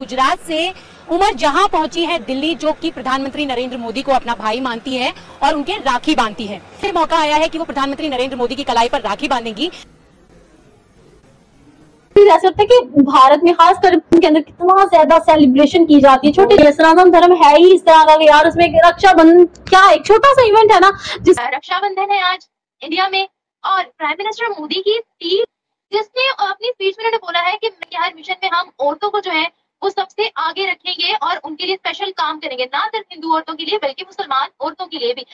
गुजरात से उमर जहां पहुंची है दिल्ली, जो कि प्रधानमंत्री नरेंद्र मोदी को अपना भाई मानती है और उनके राखी बांधती है। फिर मौका आया है कि वो प्रधानमंत्री नरेंद्र मोदी की कलाई पर राखी बांधेंगी। ऐसा लगता है कि भारत में खासकर के अंदर कितना ज्यादा सेलिब्रेशन की जाती है। छोटे सनातन धर्म है ही इस तरह का कि यार उसमें रक्षाबंधन क्या एक छोटा सा इवेंट है ना, जिस रक्षाबंधन है आज इंडिया में, और प्राइम मिनिस्टर मोदी की टीम जिसने अपनी स्पीच में उन्होंने बोला है कि हर मिशन में हम औरतों को जो है वो सबसे आगे रखेंगे और उनके लिए स्पेशल काम करेंगे, ना सिर्फ हिंदू औरतों के लिए बल्कि मुसलमान औरतों के लिए भी।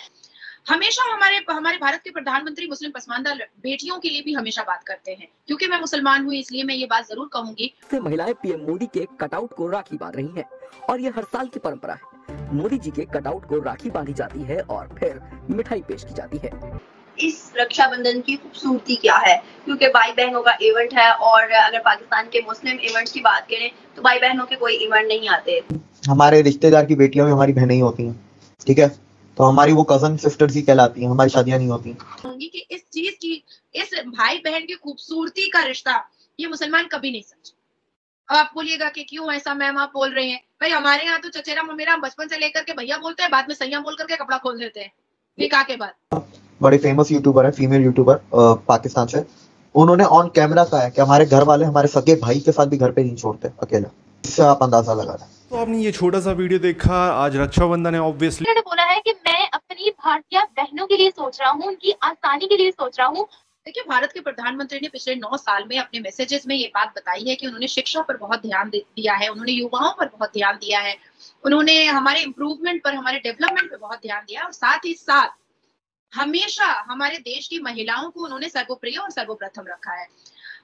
हमेशा हमारे भारत के प्रधानमंत्री मुस्लिम पसमानदा बेटियों के लिए भी हमेशा बात करते हैं। क्योंकि मैं मुसलमान हूँ इसलिए मैं ये बात जरूर कहूंगी कि महिलाएं पीएम मोदी के कटआउट को राखी बांध रही हैं और ये हर साल की परंपरा है। मोदी जी के कटआउट को राखी बांधी जाती है और फिर मिठाई पेश की जाती है। इस रक्षाबंधन की खूबसूरती क्या है, क्योंकि भाई बहनों का इवेंट है। और अगर पाकिस्तान के मुस्लिम इवेंट्स की बात करें तो भाई बहनों के कोई इवेंट नहीं आते। हमारे रिश्तेदार की बेटियां भी हमारी बहनें ही होती हैं, ठीक है, तो हमारी वो कजन सिस्टर्स ही कहलाती हैं, हमारी शादियां नहीं होती। कि इस चीज की, इस भाई बहन की खूबसूरती का रिश्ता ये मुसलमान कभी नहीं समझे। अब आप बोलिएगा कि क्यों ऐसा मैम आप बोल रहे हैं? भाई हमारे यहाँ तो चचेरा ममेरा बचपन से लेकर के भैया बोलते हैं, बाद में सैया बोल करके कपड़ा खोल देते हैं निकाह के बाद। बड़े फेमस यूट्यूबर है, फीमेल यूट्यूबर पाकिस्तान से, उन्होंने ऑन कैमरा कहा है कि हमारे घर वाले हमारे सगे भाई के साथ भी घर पे नहीं छोड़ते अकेला। इससे आप अंदाजा लगा रहे हैं। तो आपने ये छोटा सा वीडियो देखा, आज रक्षाबंधन है ऑब्वियसली। उन्होंने बोला है कि मैं अपनी भारतीय बहनों के लिए सोच रहा हूँ, उनकी आसानी के लिए सोच रहा हूँ। देखिए, भारत के प्रधानमंत्री ने पिछले 9 साल में अपने मैसेजेस में ये बात बताई है कि उन्होंने शिक्षा पर बहुत ध्यान दिया है, उन्होंने युवाओं पर बहुत ध्यान दिया है, उन्होंने हमारे इम्प्रूवमेंट पर, हमारे डेवलपमेंट पर बहुत ध्यान दिया, और साथ ही साथ हमेशा हमारे देश की महिलाओं को उन्होंने सर्वोप्रिय और सर्वप्रथम रखा है।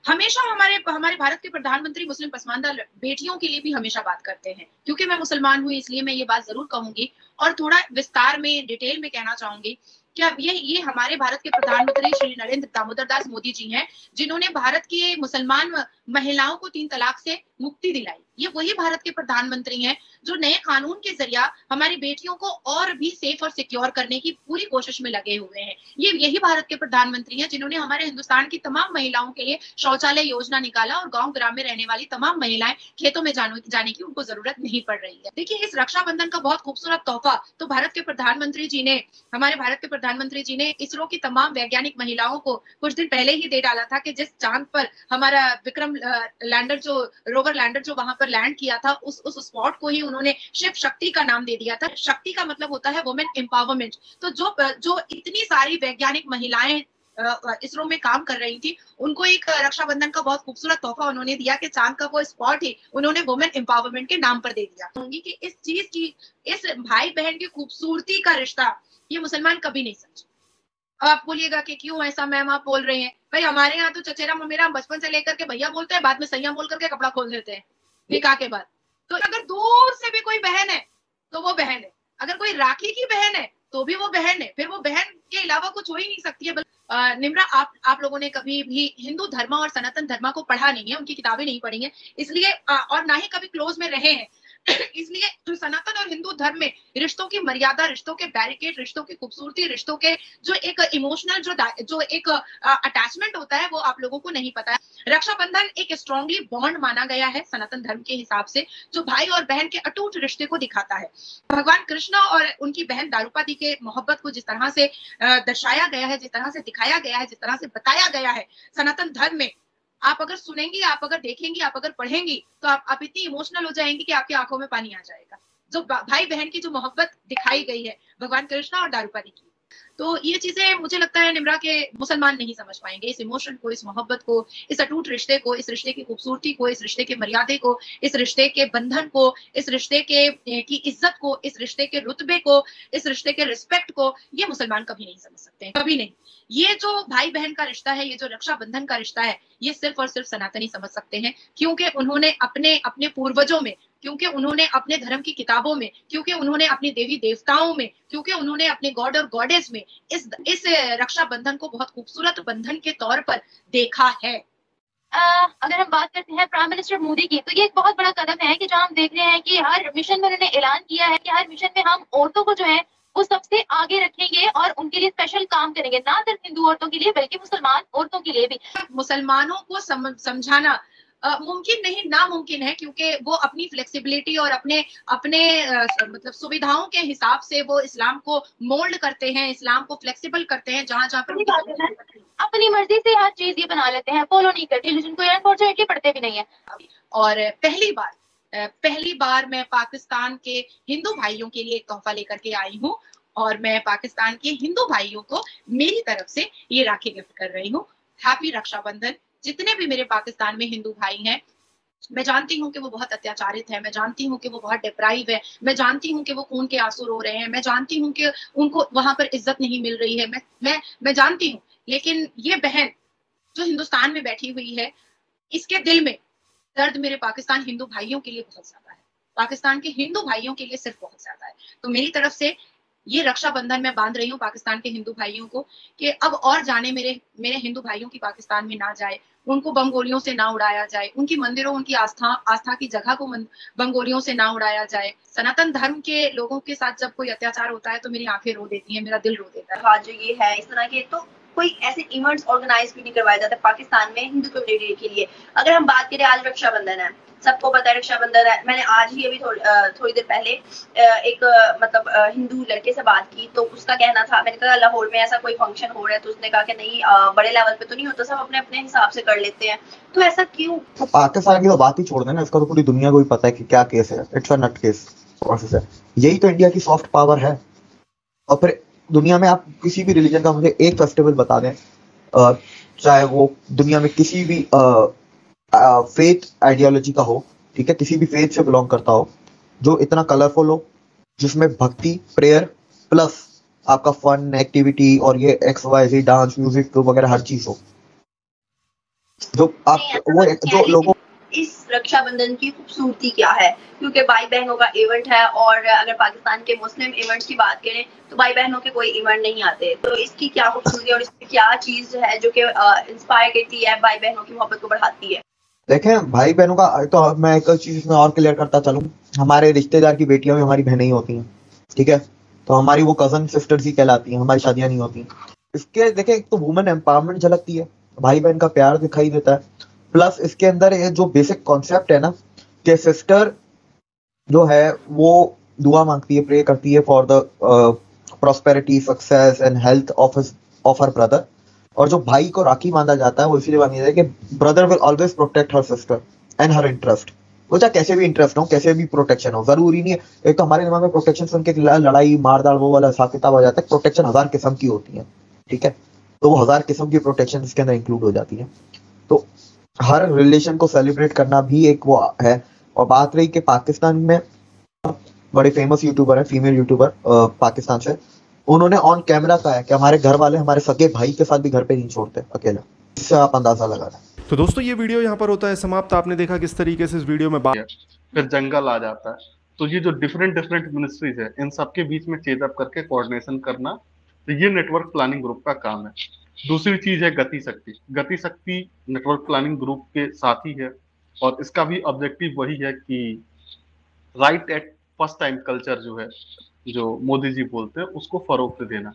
हमेशा हमारे भारत के प्रधानमंत्री मुस्लिम पसमानदा बेटियों के लिए भी हमेशा बात करते हैं। क्योंकि मैं मुसलमान हूँ इसलिए मैं ये बात जरूर कहूंगी और थोड़ा विस्तार में डिटेल में कहना चाहूंगी कि अब ये हमारे भारत के प्रधानमंत्री श्री नरेंद्र दामोदर दास मोदी जी हैं, जिन्होंने भारत की मुसलमान महिलाओं को 3 तलाक से मुक्ति दिलाई। ये वही भारत के प्रधानमंत्री हैं जो नए कानून के जरिए हमारी बेटियों को और भी सेफ और सिक्योर करने की पूरी कोशिश में लगे हुए हैं। यही भारत के प्रधानमंत्री हैं जिन्होंने हमारे हिंदुस्तान की तमाम महिलाओं के लिए शौचालय योजना निकाला और गाँव ग्राम में रहने वाली तमाम महिलाएं खेतों में जाने की उनको जरूरत नहीं पड़ रही है। देखिए, इस रक्षाबंधन का बहुत खूबसूरत तोहफा तो भारत के प्रधानमंत्री जी ने, हमारे भारत के प्रधानमंत्री जी ने इसरो की तमाम वैज्ञानिक महिलाओं को कुछ दिन पहले ही दे डाला था कि जिस चांद पर हमारा विक्रम लैंडर जो रोवर लैंडर जो वहां पर लैंड किया था, उस स्पॉट को ही उन्होंने शिव शक्ति का नाम दे दिया था। शक्ति का मतलब होता है वुमेन एम्पावरमेंट। तो जो इतनी सारी वैज्ञानिक महिलाएं इसरो में काम कर रही थी, उनको एक रक्षाबंधन का बहुत खूबसूरत तोहफा उन्होंने दिया कि चांद का वो स्पॉट ही उन्होंने वुमेन एम्पावरमेंट के नाम पर दे दिया। कि इस चीज की, इस भाई बहन की खूबसूरती का रिश्ता ये मुसलमान कभी नहीं समझे। अब आप बोलिएगा कि क्यों ऐसा मैम आप बोल रहे हैं? भाई हमारे यहाँ तो चचेरा ममेरा बचपन से लेकर के भैया बोलते हैं, बाद में सैया बोल करके कपड़ा खोल देते हैं निकाह के बाद। तो अगर दूर से भी कोई बहन है तो वो बहन है, अगर कोई राखी की बहन है तो भी वो बहन है, फिर वो बहन के अलावा कुछ हो ही नहीं सकती है। निम्रा, आप लोगों ने कभी भी हिंदू धर्म और सनातन धर्म को पढ़ा नहीं है, उनकी किताबें नहीं पढ़ी हैं, इसलिए और ना ही कभी क्लोज में रहे हैं इसलिए जो सनातन और हिंदू धर्म में रिश्तों की मर्यादा, रिश्तों के बैरिकेड, रिश्तों की खूबसूरती, रिश्तों के जो एक इमोशनल जो एक अटैचमेंट होता है वो आप लोगों को नहीं पता है। रक्षाबंधन एक स्ट्रांगली बॉन्ड माना गया है सनातन धर्म के हिसाब से, जो भाई और बहन के अटूट रिश्ते को दिखाता है। भगवान कृष्ण और उनकी बहन दारूपादी के मोहब्बत को जिस तरह से दर्शाया गया है, जिस तरह से दिखाया गया है, जिस तरह से बताया गया है सनातन धर्म में, आप अगर सुनेंगी, आप अगर देखेंगी, आप अगर पढ़ेंगी तो आप इतनी इमोशनल हो जाएंगी कि आपकी आंखों में पानी आ जाएगा। जो भाई बहन की जो मोहब्बत दिखाई गई है भगवान कृष्ण और दारूपादी की, तो ये चीजें मुझे लगता है निम्रा के मुसलमान नहीं समझ पाएंगे। इस इमोशन को, इस मोहब्बत को, इस अटूट रिश्ते को, इस रिश्ते की खूबसूरती को, इस रिश्ते के मर्यादे को, इस रिश्ते के बंधन को, इस रिश्ते की इज्जत को, इस रिश्ते के रुतबे को, इस रिश्ते के रिस्पेक्ट को ये मुसलमान कभी नहीं समझ सकते, कभी नहीं। ये जो भाई बहन का रिश्ता है, ये जो रक्षाबंधन का रिश्ता है, ये सिर्फ और सिर्फ सनातनी समझ सकते हैं, क्योंकि उन्होंने अपने पूर्वजों में, क्योंकि उन्होंने अपने धर्म की किताबों में, क्योंकि उन्होंने अपने देवी देवताओं में, क्योंकि उन्होंने अपने गॉड और गॉडेस में इस रक्षाबंधन को बहुत खूबसूरत बंधन के तौर पर देखा है। अगर हम बात करते हैं प्राइम मिनिस्टर मोदी की, तो ये एक बहुत बड़ा कदम है कि जहाँ हम देख रहे हैं कि हर मिशन में उन्होंने ऐलान किया है कि हर मिशन में हम औरतों को जो है वो सबसे आगे रखेंगे और उनके लिए स्पेशल काम करेंगे, ना सिर्फ हिंदू औरतों के लिए बल्कि मुसलमान औरतों के लिए भी। मुसलमानों को समझाना मुमकिन नहीं, नामुमकिन है, क्योंकि वो अपनी फ्लेक्सिबिलिटी और अपने अपने मतलब सुविधाओं के हिसाब से वो इस्लाम को मोल्ड करते हैं, इस्लाम को फ्लेक्सिबल करते हैं जहां जहां पर अपनी मर्जी से हर चीज ये बना लेते हैं, फॉलो नहीं करते, जिनको अनफॉर्चुनेटली पढ़ते भी नहीं है। और पहली बार मैं पाकिस्तान के हिंदू भाइयों के लिए एक तोहफा लेकर के आई हूँ, और मैं पाकिस्तान के हिंदू भाइयों को मेरी तरफ से ये राखी गिफ्ट कर रही हूँ। हैप्पी रक्षाबंधन। जितने भी मेरे पाकिस्तान में हिंदू भाई हैं, मैं जानती हूँ कि वो बहुत अत्याचारित है, मैं जानती हूँ कि वो बहुत डिप्राइव है, मैं जानती हूँ कि वो खून के आंसू रो रहे हैं, मैं जानती हूँ कि उनको वहां पर इज्जत नहीं मिल रही है, मैं जानती हूँ। लेकिन ये बहन जो हिंदुस्तान में बैठी हुई है, इसके दिल में दर्द मेरे पाकिस्तान हिंदू भाइयों के लिए बहुत ज्यादा है, पाकिस्तान के हिंदू भाइयों के लिए सिर्फ बहुत ज्यादा है। तो मेरी तरफ से ये रक्षाबंधन मैं बांध रही हूँ पाकिस्तान के हिंदू भाइयों को कि अब और जाने मेरे हिंदू भाइयों की पाकिस्तान में ना जाए, उनको बम गोलियों से ना उड़ाया जाए, उनकी मंदिरों, उनकी आस्था की जगह को बम गोलियों से ना उड़ाया जाए। सनातन धर्म के लोगों के साथ जब कोई अत्याचार होता है तो मेरी आंखें रो देती हैं, मेरा दिल रो देता है। आज जो ये है इस तरह के, तो कोई ऐसे इवेंट्स ऑर्गेनाइज भी नहीं करवाए जाते पाकिस्तान में हिंदू कम्युनिटी के लिए। अगर हम बात करें, आज रक्षाबंधन है, सबको पता है रक्षाबंधन है। मैंने आज ही अभी थोड़ी देर पहले एक मतलब हिंदू लड़के से बात की, तो उसका कहना था, मैंने कहा लाहौर में ऐसा कोई फंक्शन हो रहा है, तो उसने कहा कि नहीं, बड़े लेवल पे तो नहीं होता, सब अपने अपने हिसाब से कर लेते हैं। तो ऐसा क्यों? तो पाकिस्तान की तो बात ही छोड़ देना, इसका तो पूरी दुनिया को भी पता है कि क्या केस है। It's a nut case process है। यही तो इंडिया की सॉफ्ट पावर है। और फिर दुनिया में आप किसी भी रिलीजन का मुझे एक फेस्टिवल बता दें, चाहे वो दुनिया में किसी भी फेथ आइडियोलॉजी का हो, ठीक है, किसी भी फेथ से बिलोंग करता हो, जो इतना कलरफुल हो, जिसमें भक्ति, प्रेयर प्लस आपका फन एक्टिविटी और ये XYZ डांस म्यूजिक वगैरह हर चीज हो, जो आप वो जो लोगों। इस रक्षाबंधन की खूबसूरती क्या है? क्योंकि भाई बहनों का इवेंट है, और अगर पाकिस्तान के मुस्लिम इवेंट्स की बात करें तो भाई बहनों के कोई इवेंट नहीं आते। तो इसकी क्या खूबसूरती और इसकी क्या चीज है जो कि इंस्पायर करती है, भाई बहनों की मोहब्बत को बढ़ाती है? देखें, भाई बहनों का तो मैं एक चीज इसमें और क्लियर करता चलूं, हमारे रिश्तेदार की बेटियां भी हमारी बहनें ही होती हैं, ठीक है, तो हमारी वो कजन सिस्टर्स ही कहलाती हैं, हमारी शादियां नहीं होती। इसके देखें, एक तो वुमेन एम्पावरमेंट झलकती है, भाई बहन का प्यार दिखाई देता है, प्लस इसके अंदर ये जो बेसिक कॉन्सेप्ट है ना, कि सिस्टर जो है वो दुआ मांगती है, प्रे करती है for the prosperity, success and health of her brother, और जो भाई को राखी बांधा जाता है वो इसलिए बांधा जाता है कि brother will always protect her sister and her interest. वो चाहे कैसे भी इंटरेस्ट हो, कैसे भी प्रोटेक्शन हो, जरूरी नहीं है। एक तो हमारे दिमाग में प्रोटेक्शन सुन के लड़ाई मारदार वो वाला हिसाब किताब आ जाता है। प्रोटेक्शन 1000 किस्म की होती है, ठीक है, तो वो 1000 किस्म की प्रोटेक्शन इसके अंदर इंक्लूड हो जाती है। तो हर रिलेशन को सेलिब्रेट करना भी एक वो है। और बात रही कि पाकिस्तान में बड़े फेमस यूट्यूबर है, फीमेल यूट्यूबर पाकिस्तान से, उन्होंने ऑन कैमरा कहा है कि हमारे घर वाले हमारे सगे भाई के साथ भी घर पे नहीं छोड़ते अकेला। इससे आप अंदाजा लगा रहे हैं। तो दोस्तों ये वीडियो यहाँ पर होता है समाप्त। आपने देखा किस तरीके से इस वीडियो में बात, फिर जंगल आ जाता है। तो ये जो डिफरेंट मिनिस्ट्रीज है, इन सबके बीच में चेकअप करके कोऑर्डिनेशन करना, तो ये नेटवर्क प्लानिंग ग्रुप का काम है। दूसरी चीज है गति शक्ति नेटवर्क प्लानिंग ग्रुप के साथ ही है, और इसका भी ऑब्जेक्टिव वही है कि right at first time culture जो है, जो मोदी जी बोलते हैं, उसको फरोख्त देना।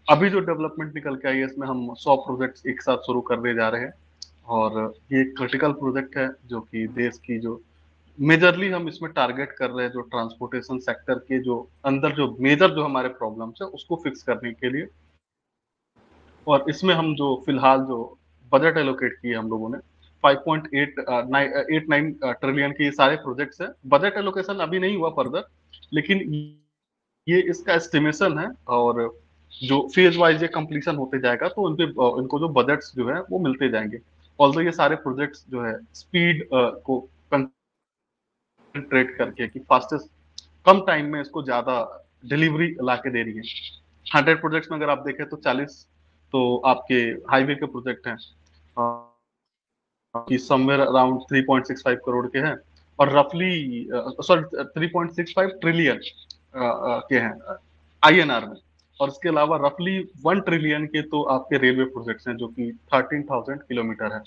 अभी जो डेवलपमेंट निकल के आई है, इसमें हम 100 प्रोजेक्ट्स एक साथ शुरू करने जा रहे हैं, और ये एक क्रिटिकल प्रोजेक्ट है जो कि देश की जो मेजरली हम इसमें टारगेट कर रहे हैं, जो ट्रांसपोर्टेशन सेक्टर के जो अंदर जो मेजर जो हमारे प्रॉब्लम्स है उसको फिक्स करने के लिए। और इसमें हम जो फिलहाल जो बजट एलोकेट किए हम लोगों ने 5.89 ट्रिलियन के ये सारे प्रोजेक्ट्स हैं। बजट एलोकेशन अभी नहीं हुआ फर्दर, लेकिन ये इसका एस्टिमेशन है, और जो फेज वाइज ये कंप्लीशन होते जाएगा तो इनको जो बजट्स जो है वो मिलते जाएंगे। ऑल्सो ये सारे प्रोजेक्ट्स जो है स्पीड को कंसंट्रेट करके कि फास्टेस्ट कम टाइम में इसको ज्यादा डिलीवरी ला के दे रही है। 100 प्रोजेक्ट्स में अगर आप देखें तो 40 तो आपके हाईवे के प्रोजेक्ट हैं, कि समवेयर अराउंड 3.65 करोड़ के हैं, और रफली 3.65 ट्रिलियन के हैं INR में, और इसके अलावा रफली 1 ट्रिलियन के तो आपके रेलवे प्रोजेक्ट्स हैं जो कि 13,000 किलोमीटर है।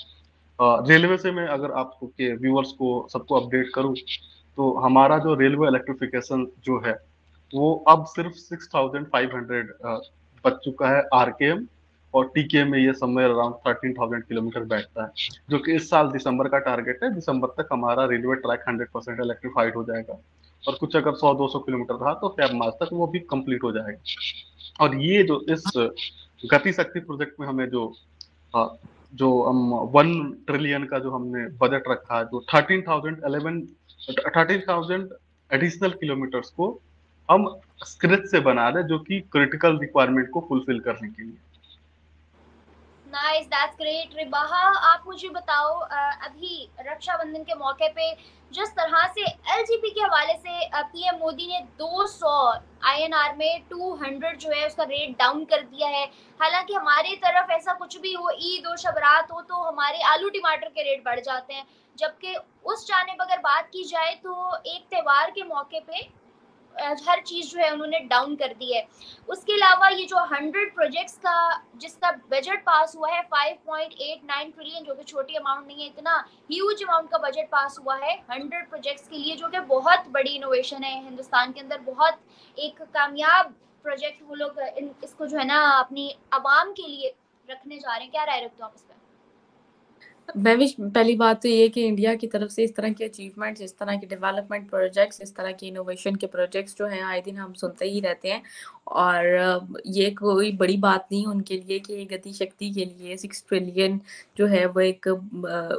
रेलवे से मैं अगर आपको के व्यूअर्स को सबको अपडेट करूं तो हमारा जो रेलवे इलेक्ट्रिफिकेशन जो है वो अब सिर्फ 6,500 बच चुका है RKM, और टीके में ये समवेयर अराउंड 13,000 किलोमीटर बैठता है, जो कि इस साल दिसंबर का टारगेट है। दिसंबर तक हमारा रेलवे ट्रैक 100% इलेक्ट्रीफाइड हो जाएगा, और कुछ अगर 100-200 किलोमीटर रहा तो फेब मार्च तक वो भी कंप्लीट हो जाएगा। और ये जो इस गति शक्ति प्रोजेक्ट में हमें जो हम 1 ट्रिलियन का जो हमने बजट रखा है, जो 13,000 एडिशनल किलोमीटर्स को हम स्क्रैच से बना रहे, जो कि क्रिटिकल रिक्वायरमेंट को फुलफिल करने के लिए। Nice, that's great. रिबाहा, आप मुझे बताओ, अभी रक्षाबंधन के मौके पे जिस तरह से एलजीबी के हवाले से पीएम मोदी ने 200 INR में 200 जो है उसका रेट डाउन कर दिया है। हालांकि हमारी तरफ ऐसा कुछ भी हो, ईद हो, शबरात हो, तो हमारे आलू टमाटर के रेट बढ़ जाते हैं, जबकि उस जानिब अगर बात की जाए तो एक त्योहार के मौके पे हर चीज़ जो है उन्होंने डाउन कर दी है। उसके अलावा ये जो 100 प्रोजेक्ट्स का जिसका बजट पास हुआ है 5.89 ट्रिलियन, जो कि छोटी अमाउंट नहीं है, इतना ह्यूज अमाउंट का बजट पास हुआ है 100 प्रोजेक्ट्स के लिए, जो कि बहुत बड़ी इनोवेशन है हिंदुस्तान के अंदर। बहुत एक कामयाब प्रोजेक्ट वो लोग इसको जो है ना अपनी आवाम के लिए रखने जा रहे हैं। क्या राय रखते हो आप इस पर? मैं भी, पहली बात तो ये है कि इंडिया की तरफ से इस तरह के अचीवमेंट्स, इस तरह के डेवलपमेंट प्रोजेक्ट्स, इस तरह के इनोवेशन के प्रोजेक्ट्स जो हैं आए दिन हम सुनते ही रहते हैं। और ये कोई बड़ी बात नहीं उनके लिए कि गति शक्ति के लिए 6 ट्रिलियन जो है वो एक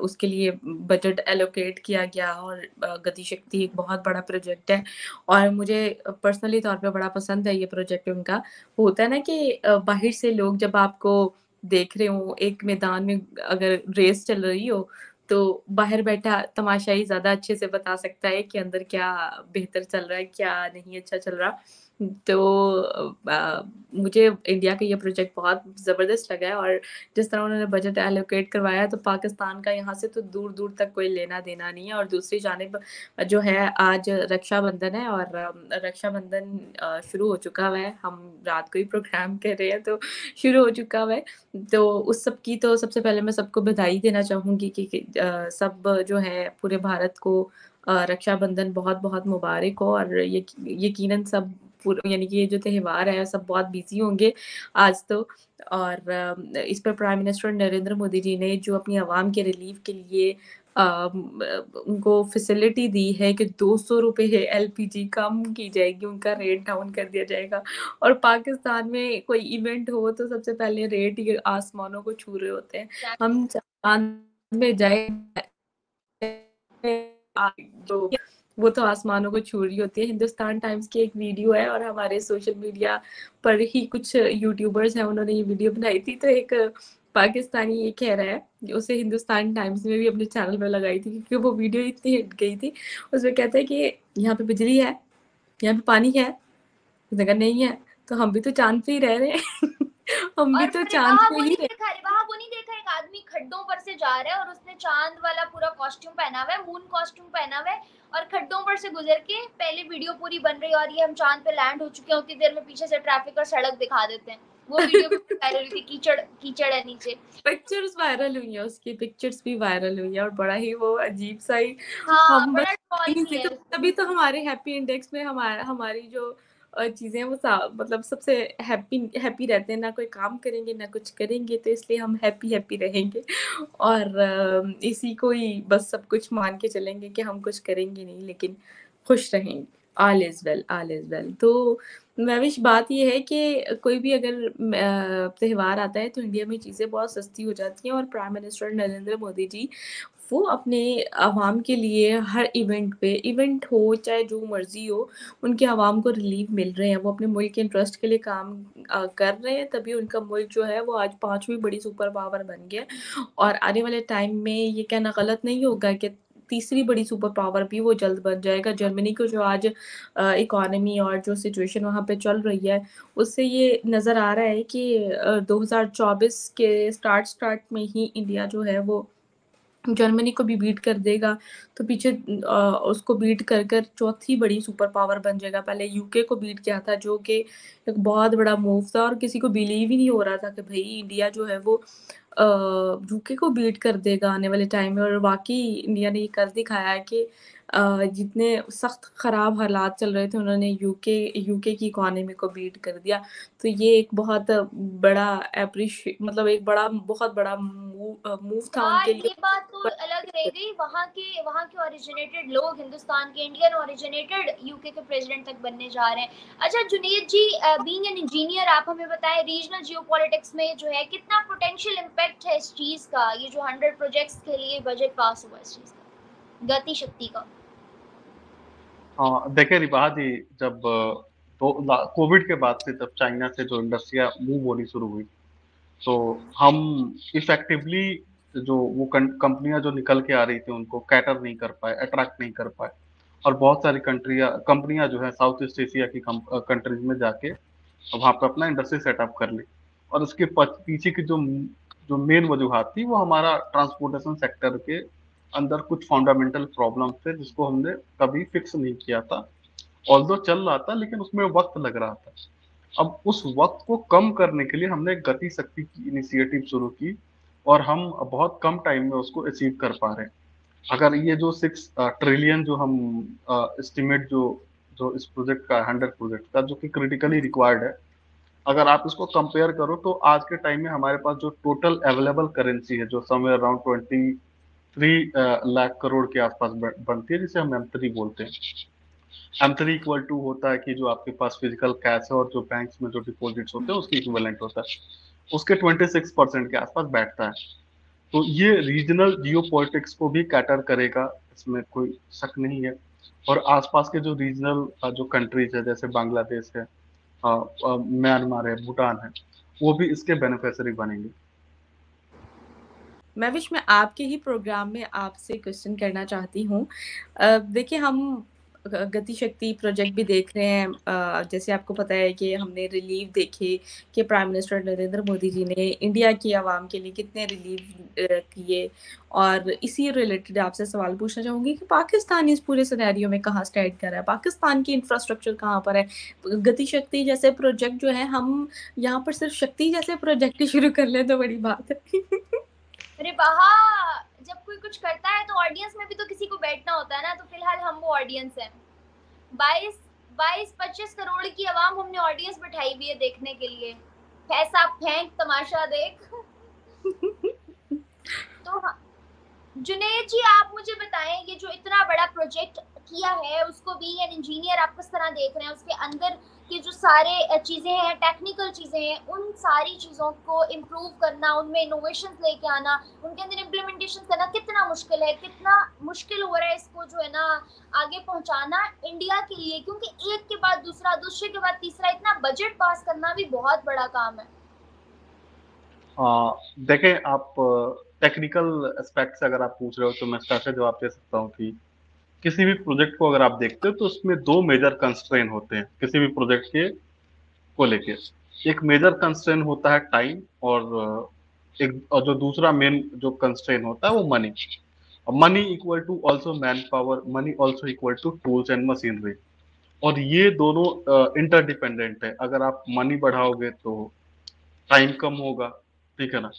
उसके लिए बजट एलोकेट किया गया, और गति शक्ति एक बहुत बड़ा प्रोजेक्ट है। और मुझे पर्सनली तौर पे बड़ा पसंद है ये प्रोजेक्ट उनका। होता है ना कि बाहर से लोग जब आपको देख रहे हो एक मैदान में, अगर रेस चल रही हो, तो बाहर बैठा तमाशाई ज़्यादा अच्छे से बता सकता है कि अंदर क्या बेहतर चल रहा है, क्या नहीं अच्छा चल रहा। तो मुझे इंडिया का ये प्रोजेक्ट बहुत ज़बरदस्त लगा है, और जिस तरह उन्होंने बजट एलोकेट करवाया, तो पाकिस्तान का यहाँ से तो दूर दूर तक कोई लेना देना नहीं है। और दूसरी जानिब जो है आज रक्षाबंधन है, और रक्षाबंधन शुरू हो चुका हुआ है। हम रात को ही प्रोग्राम कर रहे हैं तो शुरू हो चुका हुआ है। तो उस सब की तो सबसे पहले मैं सबको बधाई देना चाहूँगी कि सब जो है पूरे भारत को रक्षाबंधन बहुत बहुत मुबारक हो। और यकीनन सब यानी कि ये जो त्यौहार है सब बहुत बिजी होंगे आज तो। और इस पर प्राइम मिनिस्टर नरेंद्र मोदी जी ने जो अपनी आवाम के रिलीफ के लिए उनको फैसिलिटी दी है कि 200 रुपये LPG कम की जाएगी, उनका रेट डाउन कर दिया जाएगा। और पाकिस्तान में कोई इवेंट हो तो सबसे पहले रेट ये आसमानों को छू रहे होते हैं। हम चांद में जाए जो वो तो आसमानों को छू रही होती है। हिंदुस्तान टाइम्स की एक वीडियो है, और हमारे सोशल मीडिया पर ही कुछ यूट्यूबर्स हैं, उन्होंने ये वीडियो बनाई थी। तो एक पाकिस्तानी ये कह रहा है, उसे हिंदुस्तान टाइम्स में भी अपने चैनल पर लगाई थी क्योंकि वो वीडियो इतनी हिट गई थी। उसमें कहता है कि यहाँ पे बिजली है, यहाँ पे पानी है। उसने कहा नहीं है, तो हम भी तो चांद पे ही रह रहे हैं हम भी तो चांद पे ही वो नहीं देखा एक आदमी खड्डों पर से जा रहा है और उसने चांद वाला पूरा कॉस्ट्यूम पहना हुआ है, मून कॉस्ट्यूम पहना हुआ है, और खड्डों पर से गुजर के पहले वीडियो पूरी बन रही है और ये हम चांद पे लैंड हो चुके हैं, उतनी देर में पीछे से ट्रैफिक और सड़क दिखा देते हैं। वो वीडियो भी वायरल हुई थी, कीचड़ है नीचे। पिक्चर्स वायरल हुई है, उसकी पिक्चर्स भी वायरल हुई है, और बड़ा ही वो अजीब सा ही हम तभी तो हमारे हैप्पी इंडेक्स में हमारी जो चीज़ें वो मतलब सबसे हैप्पी रहते हैं। ना कोई काम करेंगे ना कुछ करेंगे, तो इसलिए हम हैप्पी रहेंगे, और इसी को ही बस सब कुछ मान के चलेंगे कि हम कुछ करेंगे नहीं लेकिन खुश रहेंगे। All is well. तो मैविश बात ये है कि कोई भी अगर त्यौहार आता है तो इंडिया में चीज़ें बहुत सस्ती हो जाती हैं, और प्राइम मिनिस्टर नरेंद्र मोदी जी वो अपने आवाम के लिए हर इवेंट हो चाहे जो मर्जी हो, उनके आवाम को रिलीफ मिल रहे हैं। वो अपने मुल्क के इंटरेस्ट के लिए काम कर रहे हैं, तभी उनका मुल्क जो है वो आज 5वीं बड़ी सुपर पावर बन गया। और आने वाले टाइम में ये कहना गलत नहीं होगा कि तीसरी बड़ी सुपर पावर भी वो जल्द बन जाएगा। जर्मनी को जो आज इकॉनमी और जो सिचुएशन वहाँ पे चल रही है, उससे ये नज़र आ रहा है कि 2024 के स्टार्ट में ही इंडिया जो है वो जर्मनी को भी बीट कर देगा, तो पीछे उसको बीट कर चौथी बड़ी सुपर पावर बन जाएगा। पहले यूके को बीट किया था, जो कि एक बहुत बड़ा मूव था, और किसी को बिलीव ही नहीं हो रहा था कि भाई इंडिया जो है वो यूके को बीट कर देगा आने वाले टाइम में। और वाकई इंडिया ने ये कर दिखाया है कि जितने सख्त ख़राब हालात चल रहे थे उन्होंने यूके की इकोनॉमी को बीट कर दिया। तो ये एक बहुत बड़ा मतलब एक बहुत बड़ा मूव था उनके लिए। ये बात तो अलग रह गई, वहाँ के ओरिजिनेटेड लोग हिंदुस्तान के, इंडियन ओरिजिनेटेड यूके के प्रेसिडेंट तक बनने जा रहे हैं। अच्छा जुनेद जी, बीइंग एन इंजीनियर, आप हमें बताएं रीजनल जियोपॉलिटिक्स में जो है कितना पोटेंशियल इम्पैक्ट है इस चीज का, ये जो 100 प्रोजेक्ट्स के लिए बजट पास हुआ इस चीज का, गति शक्ति का? हाँ देखिए रिबाहा जी, जब कोविड के बाद से जब चाइना से जो इंडस्ट्रिया मूव होनी शुरू हुई, तो हम इफेक्टिवली जो वो कंपनियां जो निकल के आ रही थी उनको कैटर नहीं कर पाए, अट्रैक्ट नहीं कर पाए, और बहुत सारी कंपनियां जो है साउथ ईस्ट एशिया की कंट्रीज में जाके वहां पे अपना इंडस्ट्री सेटअप कर ली। और उसके पीछे की जो मेन वजूहात थी वो हमारा ट्रांसपोर्टेशन सेक्टर के अंदर कुछ फंडामेंटल प्रॉब्लम थे जिसको हमने कभी फिक्स नहीं किया था। ऑल्दो चल रहा था लेकिन उसमें वक्त लग रहा था। अब उस वक्त को कम करने के लिए हमने गति शक्ति की इनिशिएटिव शुरू की और हम बहुत कम टाइम में उसको अचीव कर पा रहे हैं। अगर ये जो 6 ट्रिलियन जो हम एस्टिमेट जो इस प्रोजेक्ट का 100 प्रोजेक्ट का जो कि क्रिटिकली रिक्वायर्ड है, अगर आप इसको कंपेयर करो तो आज के टाइम में हमारे पास जो टोटल अवेलेबल करेंसी है जो समवेयर अराउंड 23 लाख करोड़ के आसपास बनती है, जिसे हम M3 बोलते हैं। M3 इक्वल टू होता है कि जो आपके पास फिजिकल कैश है और जो बैंक्स में जो डिपॉजिट्स होते हैं उसकी इक्विवेलेंट होता है, उसके 26% के आसपास बैठता है। तो ये रीजनल जियोपॉलिटिक्स को भी कैटर करेगा, इसमें कोई शक नहीं है। और आसपास के जो रीजनल जो कंट्रीज है जैसे बांग्लादेश है, म्यांमार है, भूटान है, वो भी इसके बेनिफिशियरी बनेंगे। महविश, मैं आपके ही प्रोग्राम में आपसे क्वेश्चन करना चाहती हूँ। देखिए हम गति शक्ति प्रोजेक्ट भी देख रहे हैं। जैसे आपको पता है कि हमने रिलीफ देखे कि प्राइम मिनिस्टर नरेंद्र मोदी जी ने इंडिया की आवाम के लिए कितने रिलीफ किए। और इसी रिलेटेड आपसे सवाल पूछना चाहूँगी कि पाकिस्तान इस पूरे सिनेरियो में कहाँ स्टैंड कर रहा है, पाकिस्तान की इंफ्रास्ट्रक्चर कहाँ पर है। गति शक्ति जैसे प्रोजेक्ट जो है, हम यहाँ पर सिर्फ शक्ति जैसे प्रोजेक्ट शुरू कर ले तो बड़ी बात है। अरे बाहा, जब कोई कुछ करता है तो ऑडियंस में भी तो किसी को बैठना होता है ना, तो फिलहाल हम वो ऑडियंस हैं। 22-25 करोड़ की आवाम हमने ऑडियंस बैठाई हुई है देखने के लिए, पैसा फेंक तमाशा देख। तो हाँ जुनेद जी, आप मुझे बताएं ये जो इतना बड़ा प्रोजेक्ट किया है उसको भी एन इंजीनियर आप किस तरह देख रहे हैं, उसके अंदर की जो सारे चीजें हैं, टेक्निकल चीजें हैं, उन सारी चीजों को इम्प्रूव करना, उनमें इनोवेशंस लेके आना, उनके अंदर इम्प्लीमेंटेशन करना कितना मुश्किल है, कितना मुश्किल हो रहा है इसको जो है ना आगे पहुंचाना इंडिया के लिए, क्योंकि एक के बाद दूसरा, दूसरे के बाद तीसरा, इतना बजट पास करना भी बहुत बड़ा काम है। देखें, आप टेक्निकल एस्पेक्ट से अगर आप पूछ रहे हो तो मैं इसका जवाब दे सकता हूँ कि किसी भी प्रोजेक्ट को अगर आप देखते हो तो उसमें 2 मेजर कंस्ट्रेन होते हैं किसी भी प्रोजेक्ट के को लेके। एक मेजर कंस्ट्रेन होता है टाइम, और जो दूसरा मेन जो कंस्ट्रेन होता है वो money. Money equal to also man power, money also equal to tools and machinery, और ये दोनों इंटरडिपेंडेंट है। अगर आप मनी बढ़ाओगे तो टाइम कम होगा, ठीक है ना।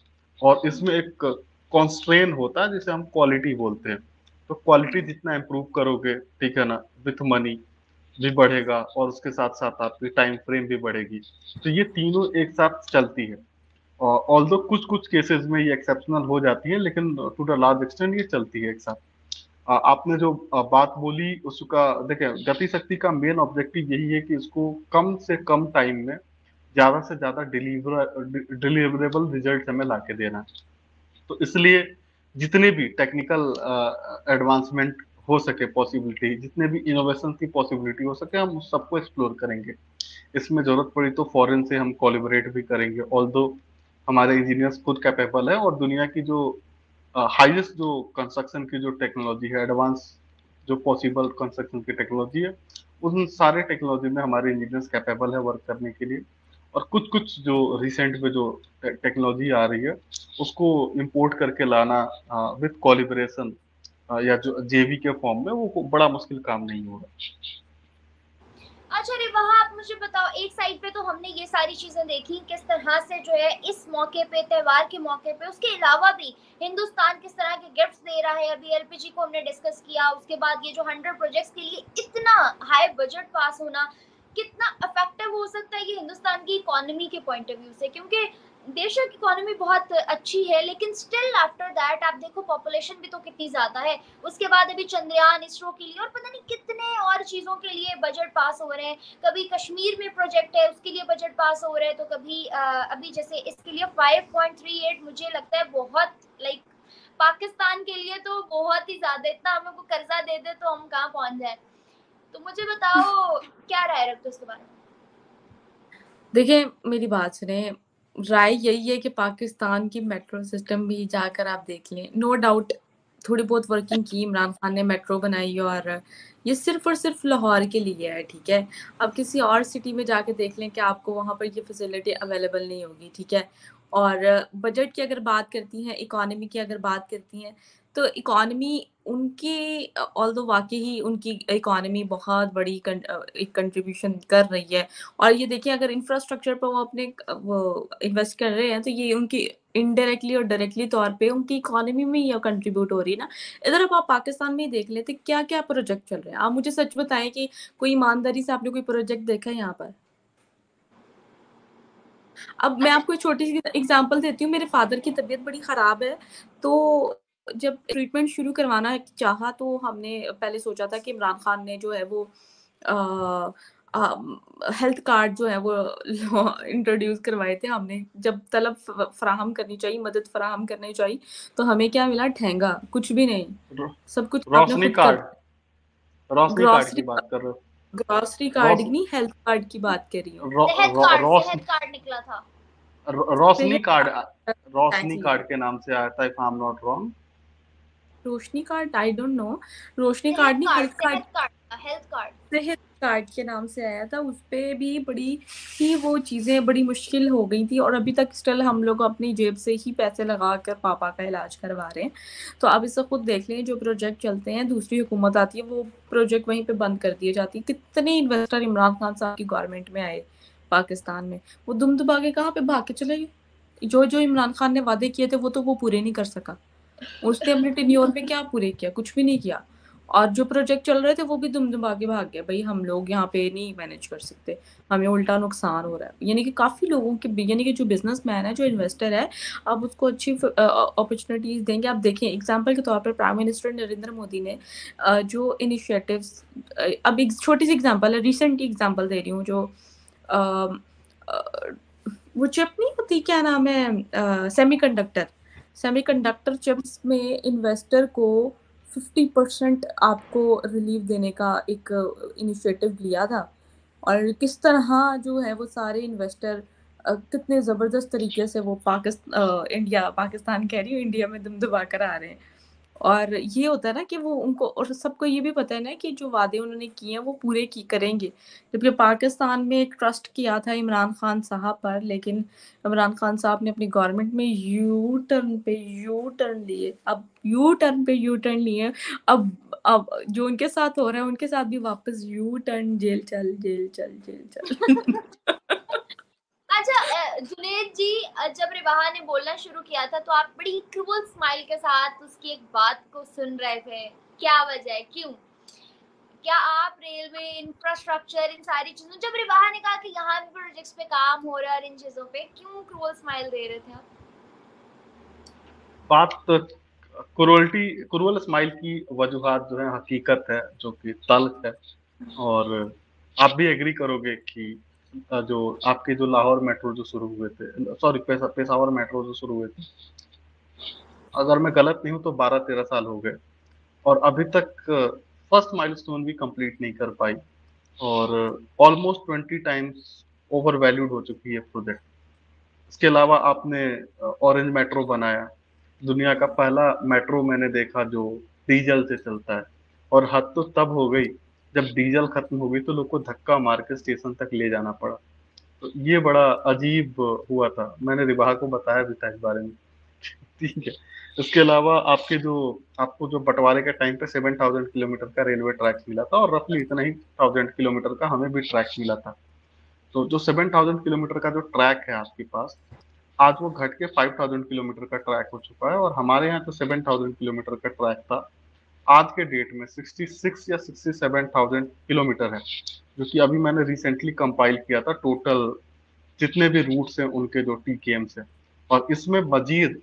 और इसमें एक कॉन्स्ट्रेन होता है जिसे हम क्वालिटी बोलते हैं। तो क्वालिटी जितना इम्प्रूव करोगे, ठीक है ना, विथ मनी भी बढ़ेगा और उसके साथ साथ आपकी टाइम फ्रेम भी बढ़ेगी। तो ये तीनों एक साथ चलती है। ऑल्दो कुछ केसेस में ये एक्सेप्शनल हो जाती है, लेकिन टू द लार्ज एक्सटेंट ये चलती है एक साथ। आपने जो बात बोली उसका देखिए, गति शक्ति का मेन ऑब्जेक्टिव यही है कि इसको कम से कम टाइम में ज्यादा से ज्यादा डिलीवरेबल रिजल्ट हमें लाके देना है। तो इसलिए जितने भी टेक्निकल एडवांसमेंट हो सके, पॉसिबिलिटी जितने भी इनोवेशन की पॉसिबिलिटी हो सके, हम उस सबको एक्सप्लोर करेंगे। इसमें जरूरत पड़ी तो फॉरेन से हम कोलैबोरेट भी करेंगे, ऑल्दो हमारे इंजीनियर्स खुद कैपेबल है और दुनिया की जो हाईएस्ट जो कंस्ट्रक्शन की जो टेक्नोलॉजी है, एडवांस जो पॉसिबल कंस्ट्रक्शन की टेक्नोलॉजी है, उन सारे टेक्नोलॉजी में हमारे इंजीनियर्स कैपेबल है वर्क करने के लिए। और कुछ जो रिसेंट में जो टेक्नोलॉजी आ रही है उसको इंपोर्ट करके लाना विद कोलैबोरेशन या जो जेवी के फॉर्म में, वो बड़ा मुश्किल काम नहीं होगा। अच्छा रिवाहा, आप मुझे बताओ, एक साइड पे तो हमने ये सारी चीजें देखी किस तरह से जो है इस मौके पे, त्योहार के मौके पे, उसके अलावा भी हिंदुस्तान किस तरह के गिफ्ट्स दे रहा है। अभी एलपीजी को हमने डिस्कस किया, उसके बाद ये जो 100 प्रोजेक्ट्स के लिए इतना हाई बजट पास होना कितना इफेक्टिव हो सकता है ये हिंदुस्तान की इकोनॉमी के पॉइंट ऑफ व्यू से, क्योंकि बेशक इकोनॉमी बहुत अच्छी है लेकिन स्टिल आफ्टर दैट आप देखो पॉपुलेशन भी तो कितनी ज्यादा है। उसके बाद अभी चंद्रयान, इसरो के लिए और पता नहीं कितने और चीजों के लिए बजट पास हो रहे हैं। कभी कश्मीर में प्रोजेक्ट है उसके लिए बजट पास हो रहे हैं, तो कभी अभी जैसे इसके लिए 5.38 मुझे लगता है बहुत, लाइक पाकिस्तान के लिए तो बहुत ही ज्यादा, इतना हमें को कर्जा दे दे तो हम कहाँ पहुंच जाए। तो मुझे बताओ क्या राय रखते हो इसके बारे में? देखिए मेरी बात सुने, राय यही है कि पाकिस्तान की मेट्रो सिस्टम भी जाकर आप देख लें। नो डाउट थोड़ी बहुत वर्किंग की, इमरान खान ने मेट्रो बनाई और ये सिर्फ और सिर्फ लाहौर के लिए है, ठीक है। अब किसी और सिटी में जाके देख लें कि आपको वहाँ पर ये फैसिलिटी अवेलेबल नहीं होगी, ठीक है। और बजट की अगर बात करती हैं, इकोनॉमी की अगर बात करती हैं, तो इकोनॉमी उनकी ऑल्दो वाकई ही उनकी इकोनॉमी बहुत बड़ी एक कंट्रीब्यूशन कर रही है। और ये देखिए अगर इंफ्रास्ट्रक्चर पर वो अपने वो इन्वेस्ट कर रहे हैं तो ये उनकी इनडायरेक्टली और डायरेक्टली तौर पे उनकी इकोनॉमी में ये कंट्रीब्यूट हो रही है ना। इधर अब आप पाकिस्तान में ही देख लेते क्या क्या प्रोजेक्ट चल रहे हैं। आप मुझे सच बताएं कि कोई ईमानदारी से आपने कोई प्रोजेक्ट देखा है यहाँ पर? अब मैं आपको एक छोटी सी एग्जांपल देती हूँ। मेरे फादर की तबीयत बड़ी ख़राब है, तो जब ट्रीटमेंट शुरू करवाना चाहा तो हमने पहले सोचा था कि इमरान खान ने जो है वो हेल्थ कार्ड जो है वो इंट्रोड्यूस करवाए थे। हमने जब तलब फराहम करनी चाहिए, मदद फराहम करनी चाहिए, तो हमें क्या मिला? ठेंगा, कुछ भी नहीं, सब कुछ आपने रोशनी खुद कार्ड, कर। रोशनी कार्ड की ग्रॉसरी बात कर रहे हो? ग्रॉसरी कार्ड नहीं, हेल्थ कार्ड की बात कर रही हूँ। सेहत कार्ड निकला था। रोशनी कार्ड, रोशनी Exactly. कार्ड के नाम से आया था, if I am not wrong. Roshni card I don't know, Roshni card नहीं, हेल्थ कार्ड, सेहत कार्ड के नाम से आया था। उस पे भी बड़ी ही वो चीज़ें बड़ी मुश्किल हो गई थी और अभी तक स्टिल हम लोग अपनी जेब से ही पैसे लगा कर पापा का इलाज करवा रहे हैं। तो आप इसे खुद देख लें, जो प्रोजेक्ट चलते हैं, दूसरी हुकूमत आती है वो प्रोजेक्ट वहीं पे बंद कर दिए जाती है। कितने इन्वेस्टर इमरान खान साहब की गवर्नमेंट में आए पाकिस्तान में, वो दुम दुबा के कहाँ पे भाग के चले गए। जो जो इमरान खान ने वादे किए थे वो तो वो पूरे नहीं कर सका। उसने अपने टेन्योर में क्या पूरे किया? कुछ भी नहीं किया। और जो प्रोजेक्ट चल रहे थे वो भी दुम-दुमा के भाग गए। भई हम लोग यहाँ पे नहीं मैनेज कर सकते, हमें उल्टा नुकसान हो रहा है। यानी कि काफ़ी लोगों के यानी कि जो बिज़नेसमैन है, जो इन्वेस्टर है, आप उसको अच्छी अपॉर्च्युनिटीज़ देंगे। आप देखें एग्ज़ाम्पल के तौर पर प्राइम मिनिस्टर नरेंद्र मोदी ने जो इनिशिएटिव्स अब एक छोटी-सी एग्ज़ाम्पल है, रिसेंट की एग्ज़ाम्पल दे रही हूँ, जो अ अ, वो चिप नहीं होती, क्या नाम है, सेमीकंडक्टर चिप्स में इन्वेस्टर को 50% आपको रिलीफ देने का एक इनिशिएटिव लिया था। और किस तरह जो है वो सारे इन्वेस्टर कितने ज़बरदस्त तरीके से वो पाकिस्तान कह रही हूँ, इंडिया में दुम दबा कर आ रहे हैं। और ये होता है ना कि वो उनको, और सबको ये भी पता है ना कि जो वादे उन्होंने किए हैं वो पूरे करेंगे। जबकि पाकिस्तान में एक ट्रस्ट किया था इमरान खान साहब पर, लेकिन इमरान खान साहब ने अपनी गवर्नमेंट में यू टर्न लिए। अब यू टर्न लिए, अब जो उनके साथ हो रहा है उनके साथ भी वापस यू टर्न, जेल चल। अच्छा जुनेद जी, जब रिवाहा ने बोलना शुरू किया था तो आप बड़ी क्रूअल स्माइल के साथ उसकी एक बात को सुन रहे थे। क्या वजह है, क्यों? क्या आप रेलवे, इंफ्रास्ट्रक्चर, इन सारी चीजों, जब रिवाहा ने कहा कि यहाँ भी प्रोजेक्ट्स पे काम हो रहा है और इन चीजों पे, क्यों क्रूअल स्माइल दे रहे थे आप? बात क्रूअल स्माइल की वजूहात जो है हकीकत है, जो कि तल्ख है। और आप भी एग्री करोगे कि जो आपके जो लाहौर मेट्रो जो शुरू हुए थे, सॉरी पेशावर मेट्रो जो शुरू हुए थे, अगर मैं गलत नहीं हूं तो 12-13 साल हो गए और अभी तक फर्स्ट माइलस्टोन भी कंप्लीट नहीं कर पाई और ऑलमोस्ट 20 टाइम्स ओवर वैल्यूड हो चुकी है प्रोजेक्ट। इसके अलावा आपने ऑरेंज मेट्रो बनाया, दुनिया का पहला मेट्रो मैंने देखा जो डीजल से चलता है। और हद तो तब हो गई जब डीजल खत्म हो गई तो लोग को धक्का मार के स्टेशन तक ले जाना पड़ा। तो ये बड़ा अजीब हुआ था, मैंने रिवाहा को बताया भी था इस बारे में ठीक है। इसके अलावा आपको जो बंटवारे के टाइम पे 7,000 किलोमीटर का रेलवे ट्रैक मिला था और रफली इतना ही 1,000 किलोमीटर का हमें भी ट्रैक मिला था। तो जो 7,000 किलोमीटर का जो ट्रैक है आपके पास, आज वो घट के 5,000 किलोमीटर का ट्रैक हो चुका है। और हमारे यहाँ जो 7,000 किलोमीटर का ट्रैक था, आज के डेट में 66 या 67,000 किलोमीटर है, जो कि अभी मैंने रिसेंटली कंपाइल किया था टोटल जितने भी रूट्स हैं उनके जो TKMs हैं। और इसमें मजीद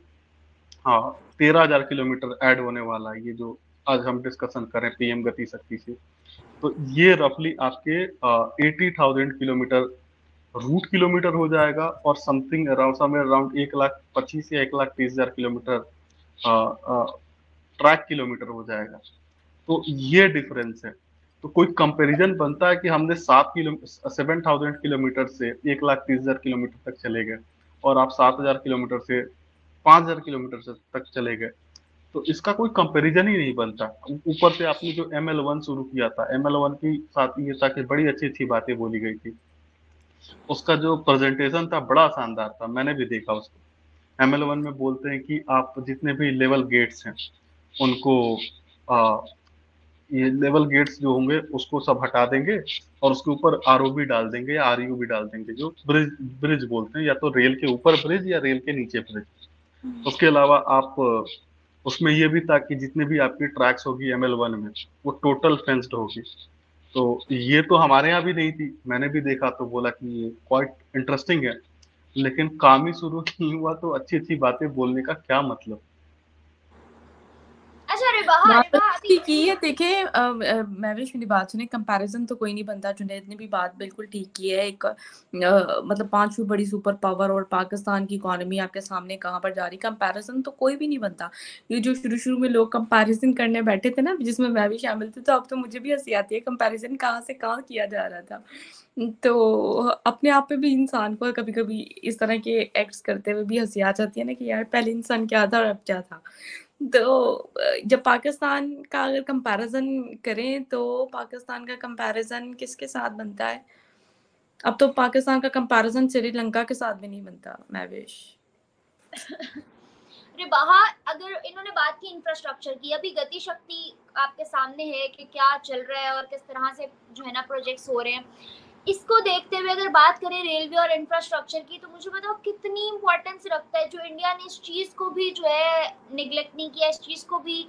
13,000 किलोमीटर ऐड होने वाला है, ये जो आज हम डिस्कशन करें PM गति शक्ति से। तो ये रफली आपके 80,000 किलोमीटर रूट किलोमीटर हो जाएगा और समथिंग अराउंड 1,25,000 या 1,30,000 किलोमीटर ट्रैक किलोमीटर हो जाएगा। तो ये डिफरेंस है। तो कोई कंपैरिजन बनता है कि हमने 7,000 किलोमीटर से 1,30,000 किलोमीटर तक चले गए और आप 7,000 किलोमीटर से 5,000 किलोमीटर तक चले गए, तो इसका कोई कंपैरिजन ही नहीं बनता। ऊपर से आपने जो ML1 शुरू किया था, ML1 की साथ ये था कि बड़ी अच्छी अच्छी बातें बोली गई थी, उसका जो प्रेजेंटेशन था बड़ा शानदार था, मैंने भी देखा उसको। ML1 में बोलते हैं कि आप जितने भी लेवल गेट्स हैं उनको ये लेवल गेट्स जो होंगे उसको सब हटा देंगे और उसके ऊपर ROB डाल देंगे या RUB डाल देंगे, जो ब्रिज बोलते हैं, या तो रेल के ऊपर ब्रिज या रेल के नीचे ब्रिज। उसके अलावा आप उसमें ये भी था कि जितने भी आपकी ट्रैक्स होगी ML1 में वो टोटल फेंस्ड होगी। तो ये तो हमारे यहाँ भी नहीं थी, मैंने भी देखा तो बोला कि ये क्वाइट इंटरेस्टिंग है, लेकिन काम ही शुरू नहीं हुआ तो अच्छी अच्छी बातें बोलने का क्या मतलब। अच्छा रिबाहा बात अभी ठीक की है। देखिए महविश मेरी बात सुने, कंपैरिजन तो कोई नहीं बनता। जुनैद ने भी बात बिल्कुल ठीक की है। एक मतलब 5वीं बड़ी सुपर पावर और पाकिस्तान की इकोनॉमी आपके सामने कहाँ पर जा रही, कंपैरिजन तो कोई भी नहीं बनता। ये जो शुरू में लोग कंपैरिजन करने बैठे थे ना, जिसमें मैं भी शामिल थी, तो अब तो मुझे भी हंसी आती है कंपैरिजन कहाँ से कहाँ किया जा रहा था। तो अपने आप पे भी इंसान को कभी कभी इस तरह के एक्ट्स करते हुए भी हंसी आ जाती है ना, कि यार पहले इंसान क्या था और अब क्या था। तो जब पाकिस्तान का अगर कंपैरिजन करें तो पाकिस्तान का कंपैरिजन किसके साथ बनता है? अब तो पाकिस्तान का कंपैरिजन श्रीलंका के साथ भी नहीं बनता महविश। रिबाहा अगर इन्होंने बात की इंफ्रास्ट्रक्चर की, अभी गति शक्ति आपके सामने है कि क्या चल रहा है और किस तरह से जो है ना प्रोजेक्ट्स हो रहे हैं। इसको देखते हुए अगर बात करें रेलवे और इंफ्रास्ट्रक्चर की, तो मुझे बताओ कितनी इंपॉर्टेंस रखता है, जो इंडिया ने इस चीज को भी जो है निगलेक्ट नहीं किया, इस चीज को भी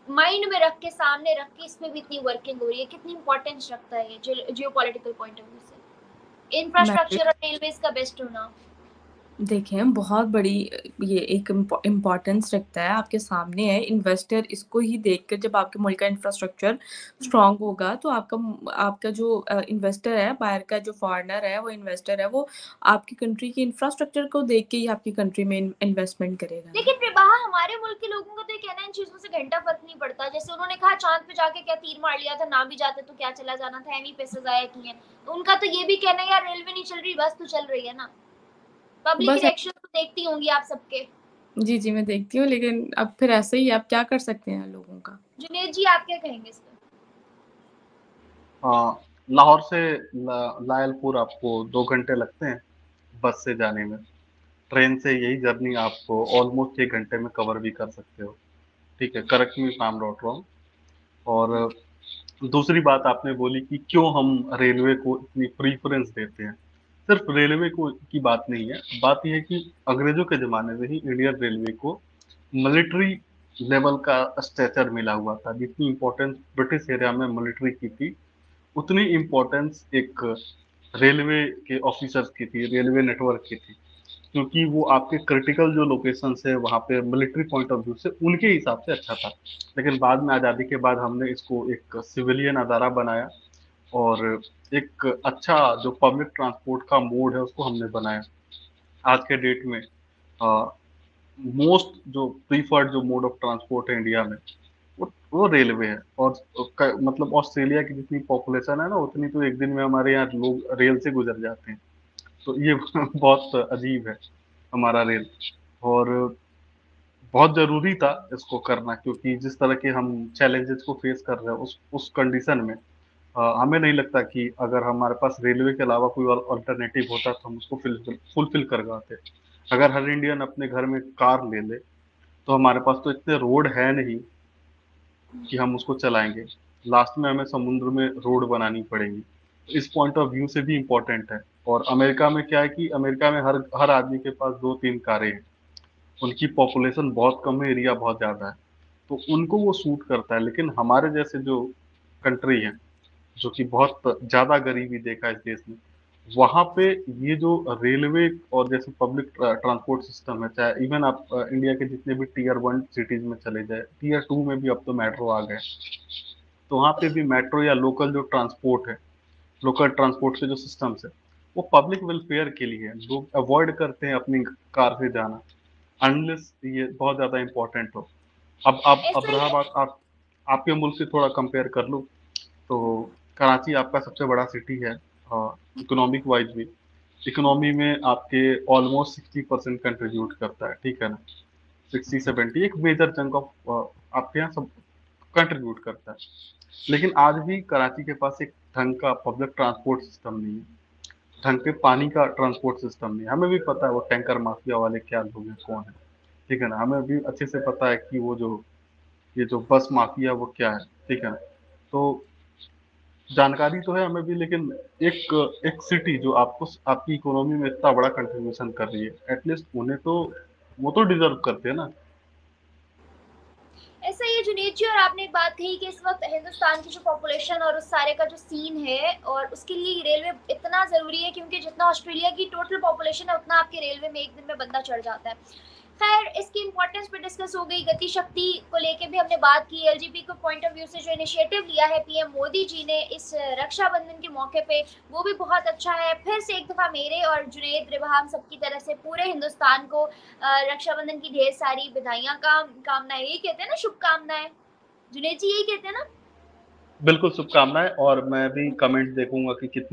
माइंड में रख के सामने रख के इस पे भी इतनी वर्किंग हो रही है, कितनी इंपॉर्टेंस रखता है ये जियोपॉलिटिकल पॉइंट ऑफ व्यू से इंफ्रास्ट्रक्चर और रेलवेज का बेस्ट होना। देखें बहुत बड़ी ये एक इम्पोर्टेंस रखता है, आपके सामने है। इन्वेस्टर इसको ही देखकर, जब आपके मुल्क का इंफ्रास्ट्रक्चर स्ट्रांग होगा तो आपका जो इन्वेस्टर है, बाहर का जो फॉरेनर है, वो इन्वेस्टर है, वो आपकी कंट्री के इंफ्रास्ट्रक्चर को देख के ही आपकी कंट्री में इन्वेस्टमेंट करेगा। लेकिन प्रभाहा हमारे मुल्क के लोगों को तो ये कहना इन चीजों से घंटा फर्क नहीं पड़ता। जैसे उन्होंने कहा चांद पे जाके क्या तीर मार लिया था, ना भी जाते तो क्या चला जाना था, एमी पैसे जाया किए। तो उनका तो ये भी कहना है यार रेलवे नहीं चल रही, बस तो चल रही है ना। पब्लिक रिएक्शन तो देखती होंगी आप सबके। जी जी मैं देखती हूँ, लेकिन अब फिर ऐसे ही आप क्या कर सकते हैं लोगों का। जुनेद जी आप क्या कहेंगे इस पर? लाहौर से लायलपुर आपको 2 घंटे लगते हैं बस से जाने में। ट्रेन से यही जर्नी आपको ऑलमोस्ट 1 घंटे में कवर भी कर सकते हो। ठीक है, correct me if I am not wrong. और दूसरी बात आपने बोली कि क्यों हम रेलवे को इतनी प्रीफरेंस देते हैं। सिर्फ रेलवे को की बात नहीं है, बात यह है कि अंग्रेजों के ज़माने में ही इंडियन रेलवे को मिलिट्री लेवल का स्ट्रेचर मिला हुआ था। जितनी इम्पोर्टेंस ब्रिटिश एरिया में मिलिट्री की थी, उतनी इम्पोर्टेंस एक रेलवे के ऑफिसर्स की थी, रेलवे नेटवर्क की थी, क्योंकि वो आपके क्रिटिकल जो लोकेशंस है वहाँ पे मिलिट्री पॉइंट ऑफ व्यू से उनके हिसाब से अच्छा था। लेकिन बाद में आज़ादी के बाद हमने इसको एक सिविलियन अदारा बनाया और एक अच्छा जो पब्लिक ट्रांसपोर्ट का मोड है उसको हमने बनाया। आज के डेट में मोस्ट जो प्रीफर्ड जो मोड ऑफ ट्रांसपोर्ट है इंडिया में वो रेलवे है। और मतलब ऑस्ट्रेलिया की जितनी पॉपुलेशन है ना, उतनी तो एक दिन में हमारे यहाँ लोग रेल से गुजर जाते हैं। तो ये बहुत अजीब है हमारा रेल, और बहुत ज़रूरी था इसको करना, क्योंकि जिस तरह के हम चैलेंजेस को फेस कर रहे हैं उस कंडीशन में हमें नहीं लगता कि अगर हमारे पास रेलवे के अलावा कोई और अल्टरनेटिव होता तो हम उसको फुलफिल कर पाते। अगर हर इंडियन अपने घर में कार ले ले तो हमारे पास तो इतने रोड है नहीं कि हम उसको चलाएंगे, लास्ट में हमें समुद्र में रोड बनानी पड़ेगी। इस पॉइंट ऑफ व्यू से भी इम्पोर्टेंट है। और अमेरिका में क्या है कि अमेरिका में हर हर आदमी के पास 2-3 कारें हैं, उनकी पॉपुलेशन बहुत कम है, एरिया बहुत ज्यादा है, तो उनको वो सूट करता है। लेकिन हमारे जैसे जो कंट्री है, जो कि बहुत ज्यादा गरीबी देखा है इस देश में, वहां पे ये जो रेलवे और जैसे पब्लिक ट्रांसपोर्ट सिस्टम है, चाहे इवन आप इंडिया के जितने भी टीयर 1 सिटीज में चले जाए, टीयर 2 में भी अब तो मेट्रो आ गए, तो वहाँ पे भी मेट्रो या लोकल जो ट्रांसपोर्ट है, लोकल ट्रांसपोर्ट के जो सिस्टम्स है, वो पब्लिक वेलफेयर के लिए है। लोग अवॉइड करते हैं अपनी कार से जाना अनलेस ये बहुत ज्यादा इम्पोर्टेंट हो। अब रहा बात आपके मुल्क से थोड़ा कंपेयर कर लो तो कराची आपका सबसे बड़ा सिटी है, इकोनॉमिक वाइज भी। इकोनॉमी में आपके ऑलमोस्ट 60% कंट्रीब्यूट करता है, ठीक है ना, 60-70 एक मेजर चंक ऑफ आपके यहाँ सब कंट्रीब्यूट करता है। लेकिन आज भी कराची के पास एक ढंग का पब्लिक ट्रांसपोर्ट सिस्टम नहीं है, ढंग के पानी का ट्रांसपोर्ट सिस्टम नहीं है। हमें भी पता है वो टैंकर माफिया वाले क्या लोग हैं, कौन है, ठीक है ना, हमें भी अच्छे से पता है कि वो जो ये जो बस माफिया वो क्या है, ठीक है ना। तो जानकारी तो है हमें भी, लेकिन एक सिटी जो आपको आपकी इकोनॉमी में इतना बड़ा कंट्रीब्यूशन कर रही है, एटलीस्ट उन्हें तो वो तो डिजर्व करते हैं ना। ऐसा ही है जुनेद जी, और आपने एक बात कही कि इस वक्त हिंदुस्तान की जो पॉपुलेशन और उस सारे का जो सीन है, और उसके लिए रेलवे इतना ज़रूरी है, क्योंकि जितना ऑस्ट्रेलिया की टोटल पॉपुलेशन है उतना आपके रेलवे में एक दिन में बंदा चढ़ जाता है। खैर, इसकी इंपॉर्टेंस पे डिस्कस हो गई, गति शक्ति को लेके भी हमने बात की, एलजीबी को पॉइंट ऑफ व्यू से जो इनिशिएटिव लिया है पीएम मोदी जी ने इस रक्षाबंधन के मौके पे, वो भी बहुत अच्छा है। फिर से एक दफ़ा मेरे और जुनेद रिबहा हम सबकी तरफ से पूरे हिंदुस्तान को रक्षाबंधन की ढेर सारी बधाइयाँ कामनाएं, यही कहते हैं ना, शुभकामनाएं, जुनेद जी यही कहते हैं ना? बिल्कुल शुभकामनाएं। और मैं भी कमेंट देखूंगा कि कितने